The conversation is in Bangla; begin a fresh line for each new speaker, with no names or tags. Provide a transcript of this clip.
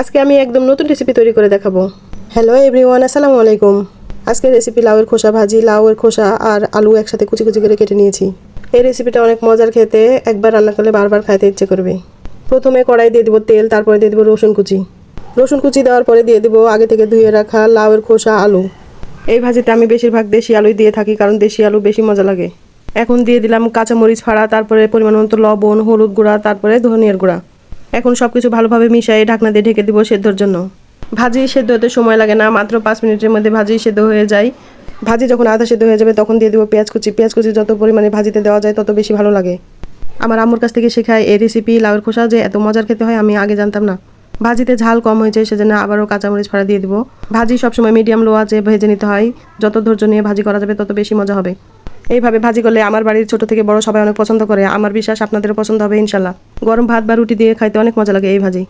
আজকে আমি একদম নতুন রেসিপি তৈরি করে দেখাবো। হ্যালো এভরিওয়ান, আসসালামু আলাইকুম। আজকের রেসিপি লাউয়ের খোসা ভাজি। লাউয়ের খোসা আর আলু একসাথে কুচি কুচি করে কেটে নিয়েছি। এই রেসিপিটা অনেক মজার খেতে, একবার রান্না করলে বারবার খাইতে ইচ্ছে করবে। প্রথমে কড়াই দিয়ে দিব তেল, তারপরে দিয়ে দিব রসুন কুচি। রসুন কুচি দেওয়ার পরে দিয়ে দিব আগে থেকে ধুয়ে রাখা লাউয়ের খোসা, আলু। এই ভাজিতে আমি বেশিরভাগ দেশি আলুই দিয়ে থাকি, কারণ দেশি আলু বেশি মজা লাগে। এখন দিয়ে দিলাম কাঁচামরিচ ফাড়া, তারপরে পরিমাণ মতো লবণ, হলুদ গুঁড়া, তারপরে ধনিয়ার গুঁড়া। এখন সব কিছু ভালোভাবে মিশিয়ে ঢাকনা দিয়ে ঢেকে দিব সেদ্ধর জন্য। ভাজি সেদ্ধ হতে সময় লাগে না, মাত্র 5 মিনিটের মধ্যে ভাজি সেদ্ধ হয়ে যায়। ভাজি যখন আধা সেদ্ধ হয়ে যাবে তখন দিয়ে দিব পেঁয়াজ কুচি। পেঁয়াজ কুচি যত পরিমাণে ভাজিতে দেওয়া যায় তত বেশি ভালো লাগে। আমার আম্মুর কাছ থেকে শেখায় এই রেসিপি লাউয়ের খোসা যে এত মজার খেতে হয়, আমি আগে জানতাম না। ভাজিতে ঝাল কম হয়েছে, সেজন্য আবারও কাঁচামরিচ ফাড়া দিয়ে দিব। ভাজি সবসময় মিডিয়াম লো আঁচে ভেজে নিতে হয়। যত ধৈর্য নিয়ে ভাজি করা যাবে তত বেশি মজা হবে। এইভাবে ভাজি করলে আমার বাড়ির ছোট থেকে বড় সবাই অনেক পছন্দ করে। আমার বিশ্বাস আপনাদেরও পছন্দ হবে ইনশাল্লাহ। গরম ভাত বা রুটি দিয়ে খাইতে অনেক মজা লাগে এই ভাজি।